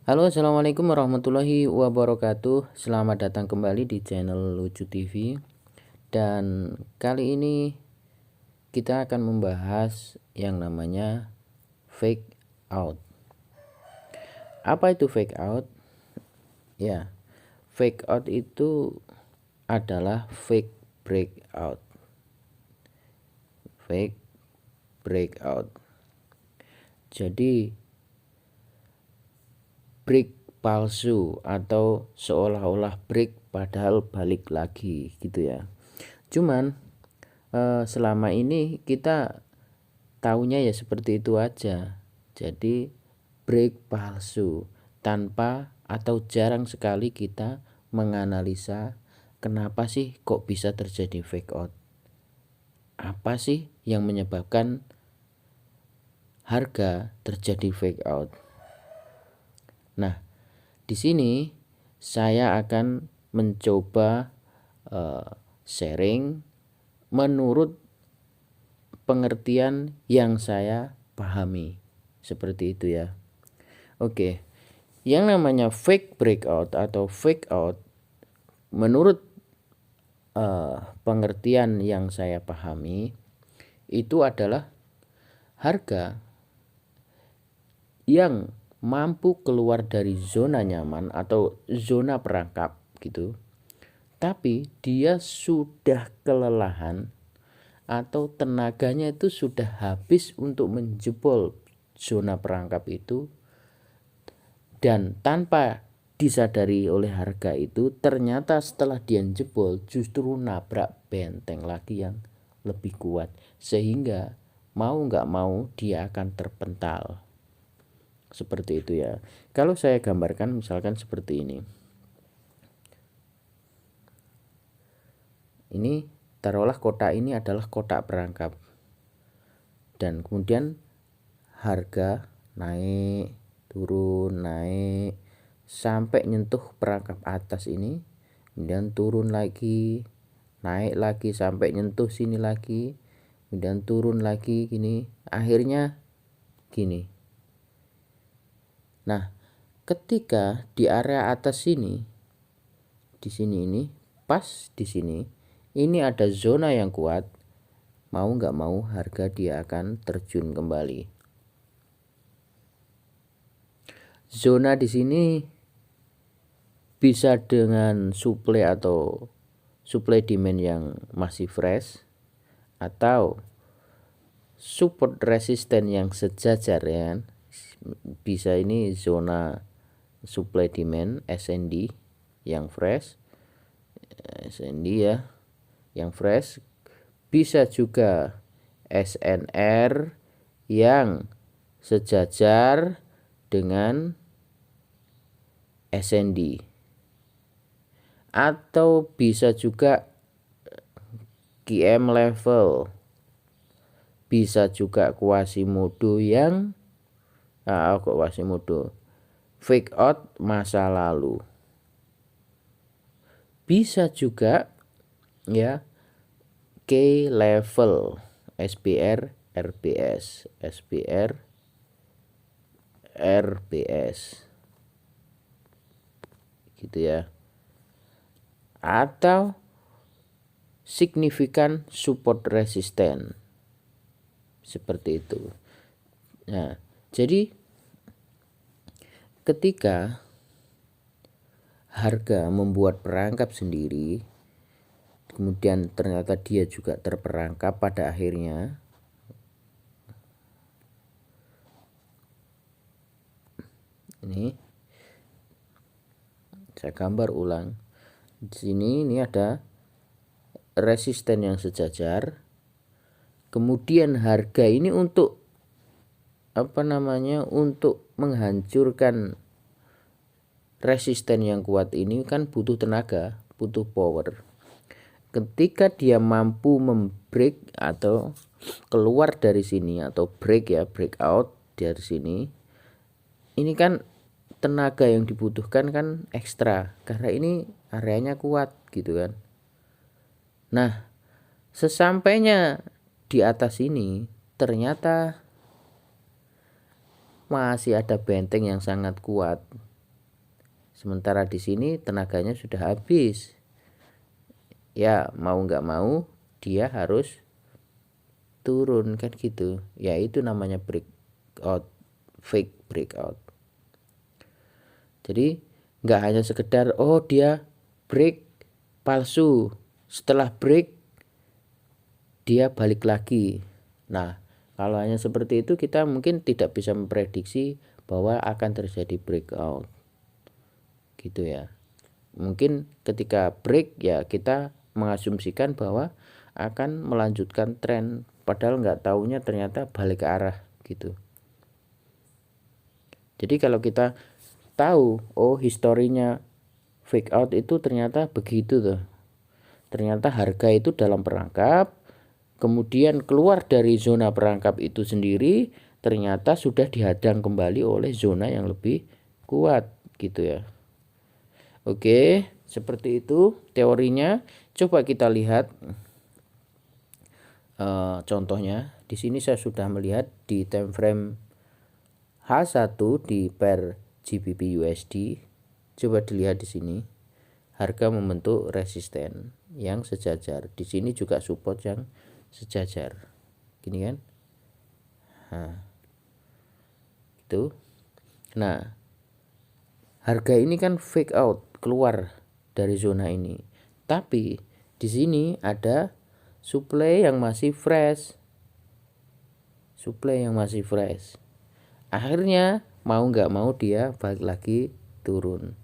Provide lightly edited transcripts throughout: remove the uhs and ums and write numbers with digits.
Halo, assalamualaikum warahmatullahi wabarakatuh. Selamat datang kembali di channel Lucu TV. Dan kali ini kita akan membahas yang namanya fake out. Apa itu fake out? Ya, fake out itu adalah fake breakout. Fake breakout. Jadi break palsu atau seolah-olah break padahal balik lagi gitu ya. Cuman selama ini kita taunya ya seperti itu aja. Jadi break palsu tanpa atau jarang sekali kita menganalisa kenapa sih kok bisa terjadi fake out. Apa sih yang menyebabkan harga terjadi fake out? Nah, di sini saya akan mencoba sharing menurut pengertian yang saya pahami. Seperti itu ya. Oke. Yang namanya fake breakout atau fake out menurut pengertian yang saya pahami itu adalah harga yang mampu keluar dari zona nyaman atau zona perangkap gitu, tapi dia sudah kelelahan atau tenaganya itu sudah habis untuk menjebol zona perangkap itu, dan tanpa disadari oleh harga itu ternyata setelah dia jebol justru nabrak benteng lagi yang lebih kuat, sehingga mau nggak mau dia akan terpental. Seperti itu ya. Kalau saya gambarkan misalkan seperti ini. Ini taruhlah kotak ini adalah kotak perangkap. Dan kemudian harga naik, turun, naik sampai nyentuh perangkap atas ini. Kemudian turun lagi, naik lagi sampai nyentuh sini lagi. Kemudian turun lagi gini. Akhirnya gini. Nah, ketika di area atas sini, di sini ini, pas di sini, ini ada zona yang kuat, mau nggak mau harga dia akan terjun kembali. Zona di sini bisa dengan supply atau supply demand yang masih fresh, atau support resisten yang sejajar ya. Bisa ini zona supply demand SND yang fresh, SND ya yang fresh, bisa juga SNR yang sejajar dengan SND, atau bisa juga QM level, bisa juga Quasimodo yang Quasimodo fake out masa lalu, bisa juga ya K level, SPR RBS, SPR RBS gitu ya, atau signifikan support resisten seperti itu. Nah, jadi ketika harga membuat perangkap sendiri, kemudian ternyata dia juga terperangkap pada akhirnya, ini saya gambar ulang. Di sini ini ada resisten yang sejajar, kemudian harga ini untuk untuk menghancurkan resisten yang kuat ini kan butuh tenaga, butuh power. Ketika dia mampu membreak atau keluar dari sini atau break ya, breakout dari sini, ini kan tenaga yang dibutuhkan kan ekstra karena ini areanya kuat gitu kan. Nah, sesampainya di atas ini ternyata masih ada benteng yang sangat kuat. sementara di sini tenaganya sudah habis. Ya mau nggak mau dia harus turun kan gitu. Ya itu namanya breakout, fake breakout. Jadi nggak hanya sekedar oh dia break palsu, setelah break dia balik lagi. Nah kalau hanya seperti itu kita mungkin tidak bisa memprediksi bahwa akan terjadi breakout gitu ya. Mungkin ketika break ya kita mengasumsikan bahwa akan melanjutkan tren, padahal nggak taunya ternyata balik ke arah gitu. Jadi kalau kita tahu oh historinya fake out itu ternyata begitu tuh, ternyata harga itu dalam perangkap, kemudian keluar dari zona perangkap itu sendiri, ternyata sudah dihadang kembali oleh zona yang lebih kuat gitu ya. Oke, seperti itu teorinya. Coba kita lihat contohnya. Di sini saya sudah melihat di time frame H1 di pair GBP USD. Coba dilihat di sini. Harga membentuk resisten yang sejajar. Di sini juga support yang sejajar. Gini kan? Nah, itu. Nah, harga ini kan fake out, keluar dari zona ini. Tapi di sini ada supply yang masih fresh. Supply yang masih fresh. Akhirnya mau nggak mau dia balik lagi turun.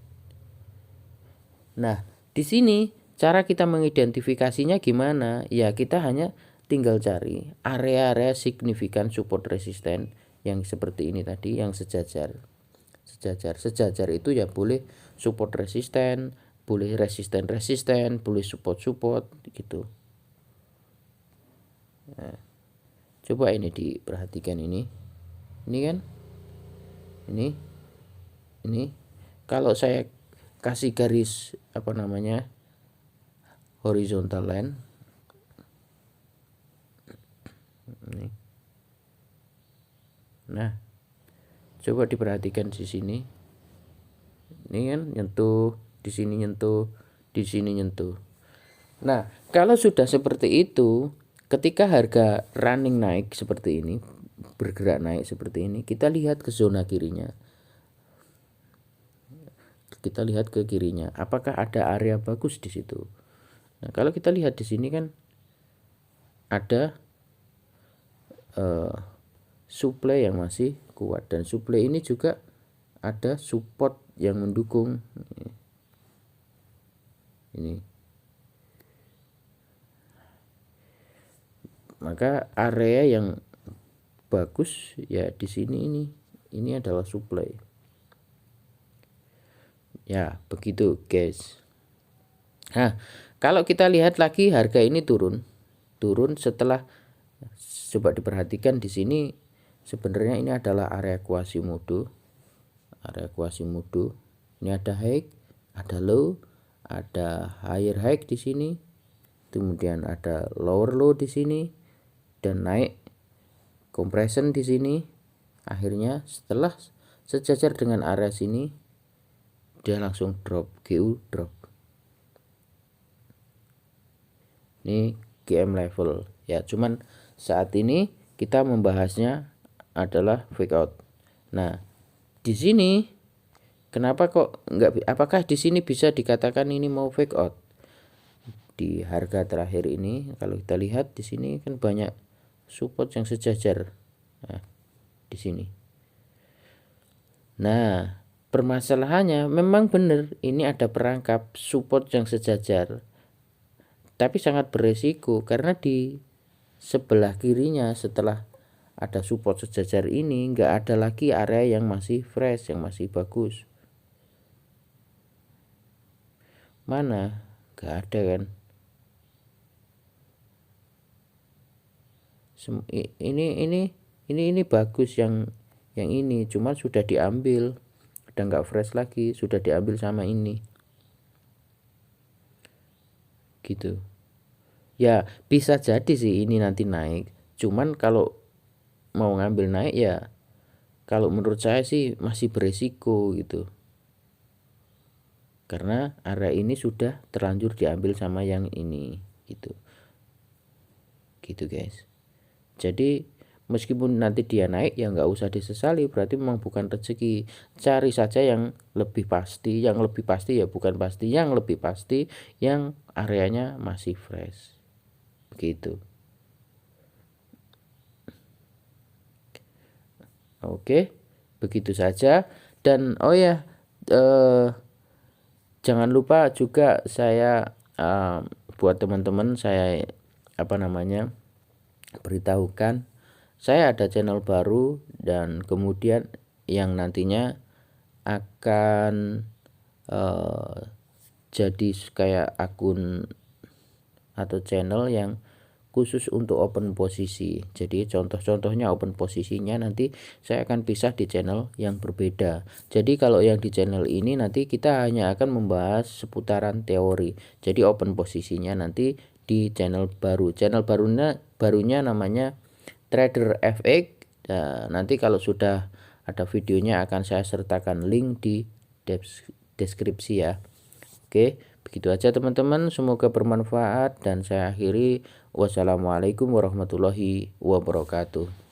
Nah, di sini cara kita mengidentifikasinya gimana? Ya, kita hanya tinggal cari area-area signifikan support resisten yang seperti ini tadi, yang sejajar. Sejajar itu ya boleh support resisten, boleh resisten, boleh support gitu. Nah, coba ini diperhatikan ini kan, ini kalau saya kasih garis apa namanya horizontal line ini. Nah, coba diperhatikan di sini. Ini kan nyentuh, di sini nyentuh, di sini nyentuh. Nah, kalau sudah seperti itu, ketika harga running naik seperti ini, bergerak naik seperti ini, kita lihat ke zona kirinya. Kita lihat ke kirinya, apakah ada area bagus di situ. Nah, kalau kita lihat di sini kan ada supply yang masih kuat, dan supply ini juga ada support yang mendukung ini. Maka area yang bagus ya di sini ini adalah supply. Ya, begitu guys. Nah, kalau kita lihat lagi harga ini turun setelah, coba diperhatikan di sini sebenarnya ini adalah area Quasimodo. Ini ada high, ada low, ada higher high di sini, kemudian ada lower low di sini, dan naik compression di sini. Akhirnya setelah sejajar dengan area sini, dia langsung drop, GU drop. Ini GM level ya, cuman saat ini kita membahasnya adalah fake out. Nah, di sini kenapa kok enggak, apakah di sini bisa dikatakan ini mau fake out? Di harga terakhir ini kalau kita lihat di sini kan banyak support yang sejajar. Nah, di sini. Nah, permasalahannya memang benar ini ada perangkap support yang sejajar. Tapi sangat beresiko karena di sebelah kirinya setelah ada support sejajar ini nggak ada lagi area yang masih fresh, yang masih bagus. Mana? Nggak ada kan? Ini bagus yang ini, cuma sudah diambil, udah nggak fresh lagi, sudah diambil sama ini. Gitu. Ya bisa jadi sih ini nanti naik, cuman kalau mau ngambil naik ya kalau menurut saya sih masih beresiko gitu. karena area ini sudah terlanjur diambil sama yang ini gitu guys. Jadi meskipun nanti dia naik ya nggak usah disesali, berarti memang bukan rezeki. Cari saja yang lebih pasti, yang lebih pasti ya bukan pasti, yang lebih pasti yang areanya masih fresh begitu. Oke, begitu saja. Dan oh ya, jangan lupa juga saya buat teman-teman saya beritahukan saya ada channel baru, dan kemudian yang nantinya akan jadi kayak akun atau channel yang khusus untuk open posisi. Jadi contoh-contohnya open posisinya nanti saya akan pisah di channel yang berbeda. Jadi kalau yang di channel ini nanti kita hanya akan membahas seputaran teori. Jadi open posisinya nanti di channel baru. Channel barunya namanya Trader FX. Nah, nanti kalau sudah ada videonya akan saya sertakan link di deskripsi ya. Oke, begitu aja teman-teman, semoga bermanfaat dan saya akhiri. Wassalamualaikum warahmatullahi wabarakatuh.